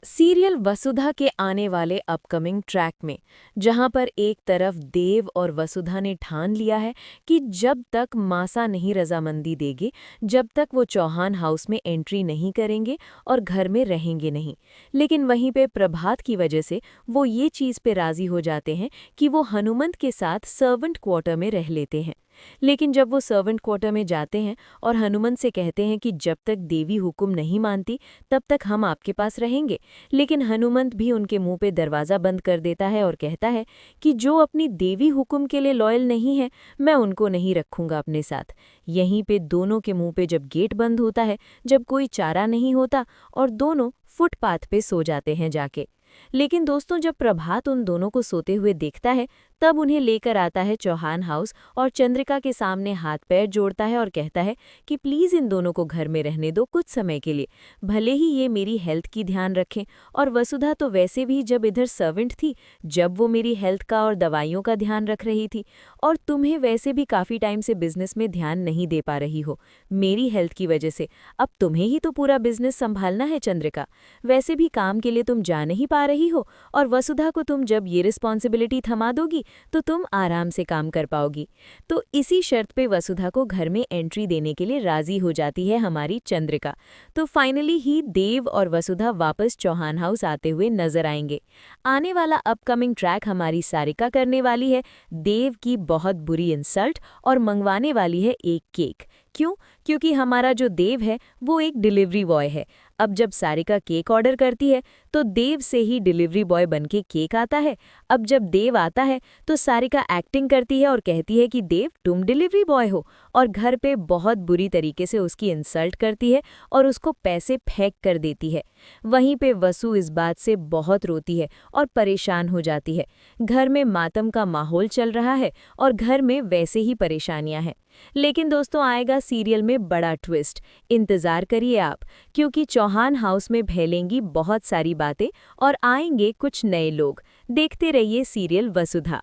Serial वसुधा के आने वाले अपकमिंग ट्रैक में जहां पर एक तरफ देव और वसुधा ने ठान लिया है कि जब तक मासा नहीं रजामंदी देंगे, जब तक वो चौहान हाउस में एंट्री नहीं करेंगे और घर में रहेंगे नहीं। लेकिन वहीं पे प्रभात की वजह से वो ये चीज़ पे राजी हो जाते हैं कि वो हनुमंत के साथ सर्वेंट क्वार्टर में रह लेते हैं। लेकिन जब वो सर्वेंट क्वार्टर में जाते हैं और हनुमंत से कहते हैं कि जब तक देवी हुक्म नहीं मानती तब तक हम आपके पास रहेंगे, लेकिन हनुमंत भी उनके मुंह पे दरवाज़ा बंद कर देता है और कहता है कि जो अपनी देवी हुक्म के लिए लॉयल नहीं है, मैं उनको नहीं रखूंगा अपने साथ। यहीं पे दोनों के मुंह पे जब गेट बंद होता है, जब कोई चारा नहीं होता और दोनों फुटपाथ पे सो जाते हैं जाके। लेकिन दोस्तों, जब प्रभात उन दोनों को सोते हुए देखता है, तब उन्हें लेकर आता है चौहान हाउस और चंद्रिका के सामने हाथ पैर जोड़ता है और कहता है कि प्लीज़ इन दोनों को घर में रहने दो कुछ समय के लिए, भले ही ये मेरी हेल्थ की ध्यान रखें। और वसुधा तो वैसे भी जब इधर सर्वेंट थी, जब वो मेरी हेल्थ का और दवाइयों का ध्यान रख रही थी, और तुम्हें वैसे भी काफ़ी टाइम से बिजनेस में ध्यान नहीं दे पा रही हो मेरी हेल्थ की वजह से। अब तुम्हें ही तो पूरा बिजनेस संभालना है चंद्रिका, वैसे भी काम के लिए तुम जा नहीं पा रही हो, और वसुधा को तुम जब ये रिस्पॉन्सिबिलिटी थमा दोगी तो तुम आराम से काम कर पाओगी। तो इसी शर्त पे वसुधा को घर में एंट्री देने के लिए राजी हो जाती है हमारी चंद्रिका। तो फाइनली ही देव और वसुधा वापस चौहान हाउस आते हुए नजर आएंगे। आने वाला अपकमिंग ट्रैक हमारी सारिका करने वाली है देव की बहुत बुरी इंसल्ट और मंगवाने वाली है एक केक। क्यों? क्योंकि हमारा जो देव है वो एक डिलीवरी बॉय है। अब जब सारिका केक ऑर्डर करती है तो देव से ही डिलीवरी बॉय बनके केक आता है। अब जब देव आता है तो सारिका एक्टिंग करती है और कहती है कि देव तुम डिलीवरी बॉय हो, और घर पे बहुत बुरी तरीके से उसकी इंसल्ट करती है और उसको पैसे फेंक कर देती है। वहीं पे वसु इस बात से बहुत रोती है और परेशान हो जाती है। घर में मातम का माहौल चल रहा है और घर में वैसे ही परेशानियां हैं। लेकिन दोस्तों, आएगा सीरियल में बड़ा ट्विस्ट, इंतजार करिए आप, क्योंकि चौहान हाउस में फैलेंगी बहुत सारी बातें और आएंगे कुछ नए लोग। देखते रहिए सीरियल वसुधा।